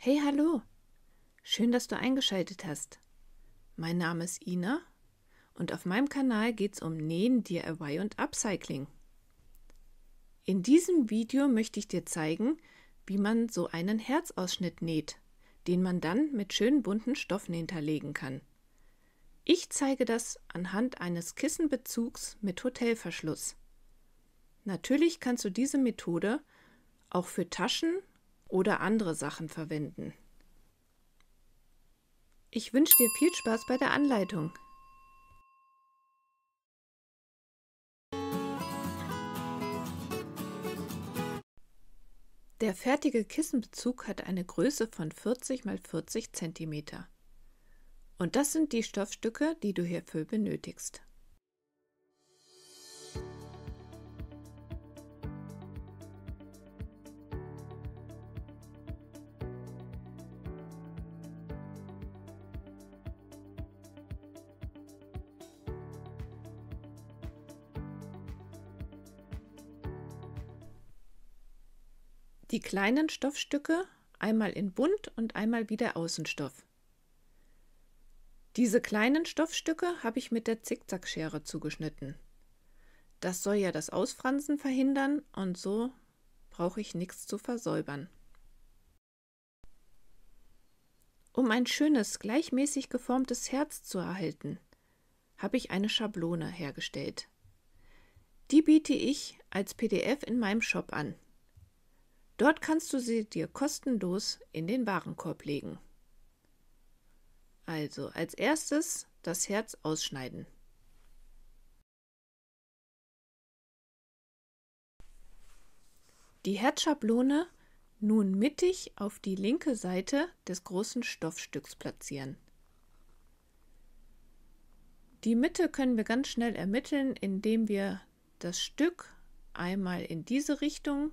Hey, hallo! Schön, dass du eingeschaltet hast. Mein Name ist Ina und auf meinem Kanal geht es um Nähen, DIY und Upcycling. In diesem Video möchte ich dir zeigen, wie man so einen Herzausschnitt näht, den man dann mit schönen bunten Stoffen hinterlegen kann. Ich zeige das anhand eines Kissenbezugs mit Hotelverschluss. Natürlich kannst du diese Methode auch für Taschen oder andere Sachen verwenden. Ich wünsche dir viel Spaß bei der Anleitung. Der fertige Kissenbezug hat eine Größe von 40 x 40 cm. Und das sind die Stoffstücke, die du hierfür benötigst. Die kleinen Stoffstücke einmal in bunt und einmal wieder Außenstoff. Diese kleinen Stoffstücke habe ich mit der Zickzackschere zugeschnitten. Das soll ja das Ausfransen verhindern und so brauche ich nichts zu versäubern. Um ein schönes, gleichmäßig geformtes Herz zu erhalten, habe ich eine Schablone hergestellt. Die biete ich als PDF in meinem Shop an. Dort kannst du sie dir kostenlos in den Warenkorb legen. Also als erstes das Herz ausschneiden. Die Herzschablone nun mittig auf die linke Seite des großen Stoffstücks platzieren. Die Mitte können wir ganz schnell ermitteln, indem wir das Stück einmal in diese Richtung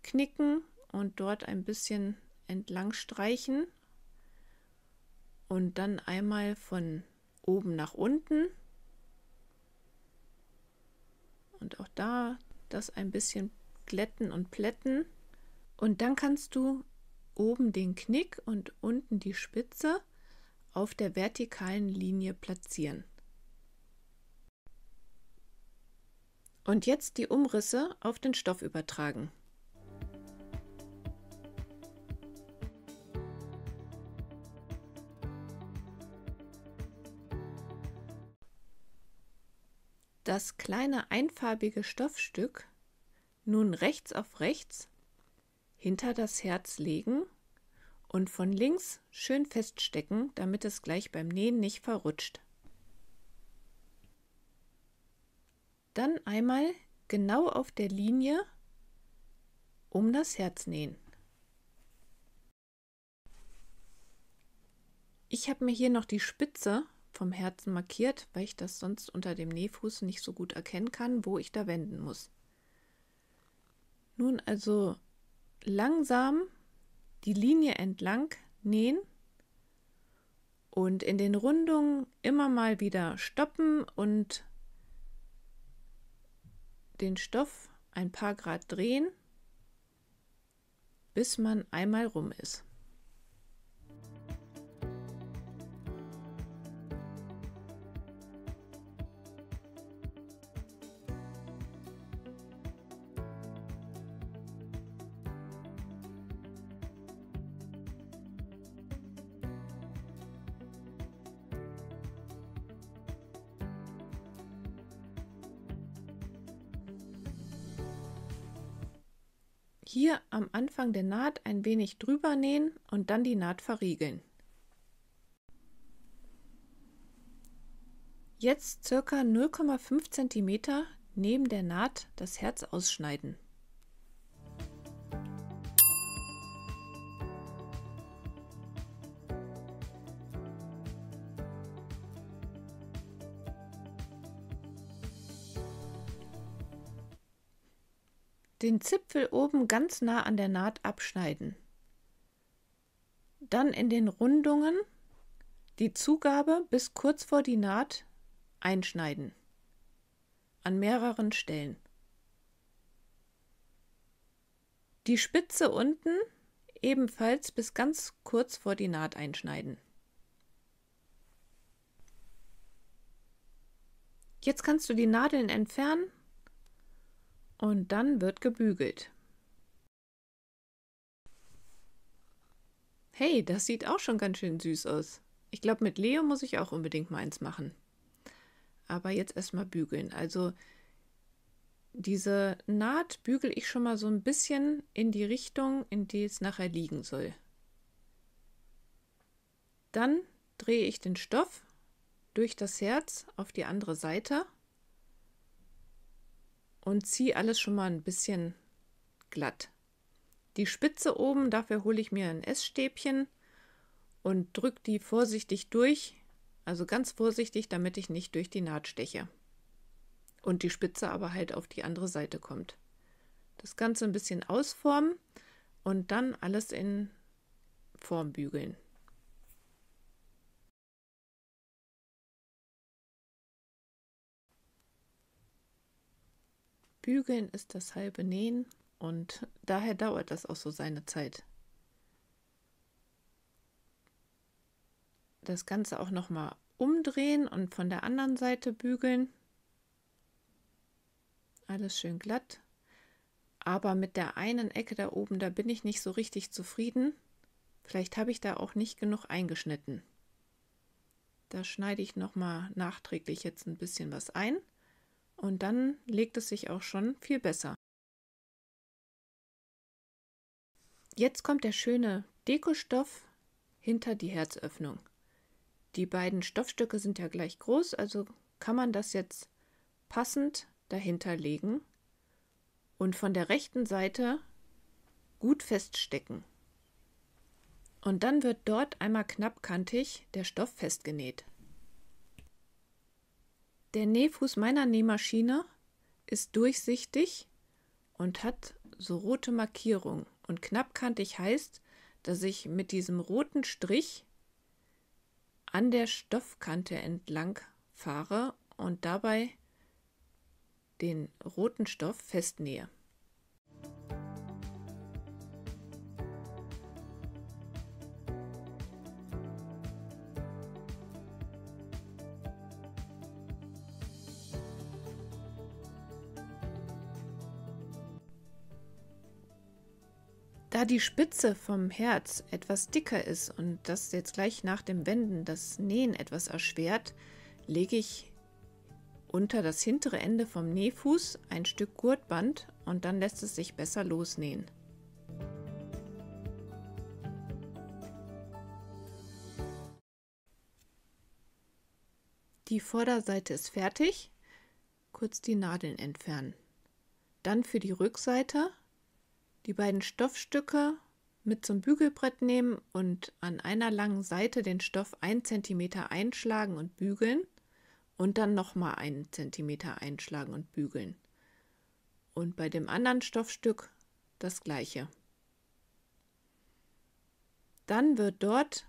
knicken und dort ein bisschen entlang streichen und dann einmal von oben nach unten und auch da das ein bisschen glätten und plätten, und dann kannst du oben den Knick und unten die Spitze auf der vertikalen Linie platzieren. Und jetzt die Umrisse auf den Stoff übertragen. Das kleine einfarbige Stoffstück nun rechts auf rechts hinter das Herz legen und von links schön feststecken, damit es gleich beim Nähen nicht verrutscht. Dann einmal genau auf der Linie um das Herz nähen. Ich habe mir hier noch die Spitze vom Herzen markiert, weil ich das sonst unter dem Nähfuß nicht so gut erkennen kann, wo ich da wenden muss. Nun also langsam die Linie entlang nähen und in den Rundungen immer mal wieder stoppen und den Stoff ein paar Grad drehen, bis man einmal rum ist. Hier am Anfang der Naht ein wenig drüber nähen und dann die Naht verriegeln. Jetzt ca. 0,5 cm neben der Naht das Herz ausschneiden. Den Zipfel oben ganz nah an der Naht abschneiden. Dann in den Rundungen die Zugabe bis kurz vor die Naht einschneiden. An mehreren Stellen. Die Spitze unten ebenfalls bis ganz kurz vor die Naht einschneiden. Jetzt kannst du die Nadeln entfernen und dann wird gebügelt. Hey, das sieht auch schon ganz schön süß aus. Ich glaube, mit Leo muss ich auch unbedingt mal eins machen. Aber jetzt erstmal bügeln. Also diese Naht bügel ich schon mal so ein bisschen in die Richtung, in die es nachher liegen soll. Dann drehe ich den Stoff durch das Herz auf die andere Seite und ziehe alles schon mal ein bisschen glatt. Die Spitze oben, dafür hole ich mir ein Essstäbchen und drücke die vorsichtig durch, also ganz vorsichtig, damit ich nicht durch die Naht steche. Und die Spitze aber halt auf die andere Seite kommt. Das Ganze ein bisschen ausformen und dann alles in Form bügeln. Bügeln ist das halbe Nähen und daher dauert das auch so seine Zeit. Das Ganze auch noch mal umdrehen und von der anderen Seite bügeln. Alles schön glatt. Aber mit der einen Ecke da oben, da bin ich nicht so richtig zufrieden. Vielleicht habe ich da auch nicht genug eingeschnitten. Da schneide ich noch mal nachträglich jetzt ein bisschen was ein und dann legt es sich auch schon viel besser. Jetzt kommt der schöne Dekostoff hinter die Herzöffnung. Die beiden Stoffstücke sind ja gleich groß, also kann man das jetzt passend dahinter legen und von der rechten Seite gut feststecken. Und dann wird dort einmal knappkantig der Stoff festgenäht. Der Nähfuß meiner Nähmaschine ist durchsichtig und hat so rote Markierungen. Und knappkantig heißt, dass ich mit diesem roten Strich an der Stoffkante entlang fahre und dabei den roten Stoff festnähe. Da die Spitze vom Herz etwas dicker ist und das jetzt gleich nach dem Wenden das Nähen etwas erschwert, lege ich unter das hintere Ende vom Nähfuß ein Stück Gurtband und dann lässt es sich besser losnähen. Die Vorderseite ist fertig, kurz die Nadeln entfernen. Dann für die Rückseite die beiden Stoffstücke mit zum Bügelbrett nehmen und an einer langen Seite den Stoff 1 cm einschlagen und bügeln und dann nochmal 1 cm einschlagen und bügeln. Und bei dem anderen Stoffstück das gleiche. Dann wird dort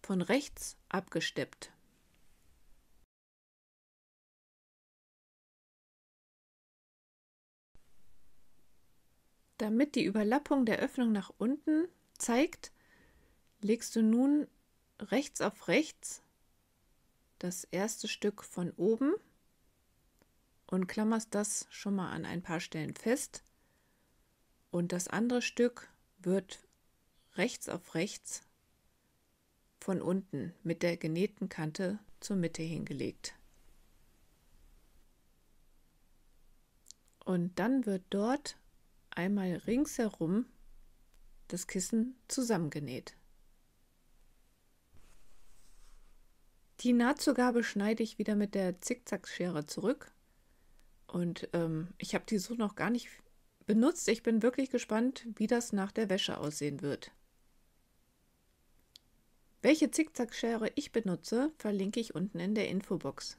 von rechts abgesteppt. Damit die Überlappung der Öffnung nach unten zeigt, legst du nun rechts auf rechts das erste Stück von oben und klammerst das schon mal an ein paar Stellen fest. Und das andere Stück wird rechts auf rechts von unten mit der genähten Kante zur Mitte hingelegt. Und dann wird dort einmal ringsherum das Kissen zusammengenäht. Die Nahtzugabe schneide ich wieder mit der Zickzackschere zurück und ich habe die so noch gar nicht benutzt. Ich bin wirklich gespannt, wie das nach der Wäsche aussehen wird. Welche Zickzackschere ich benutze, verlinke ich unten in der Infobox.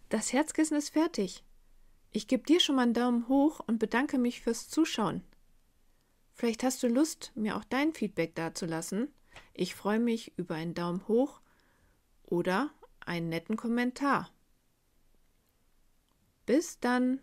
Das Herzkissen ist fertig. Ich gebe dir schon mal einen Daumen hoch und bedanke mich fürs Zuschauen. Vielleicht hast du Lust, mir auch dein Feedback dazulassen. Ich freue mich über einen Daumen hoch oder einen netten Kommentar. Bis dann!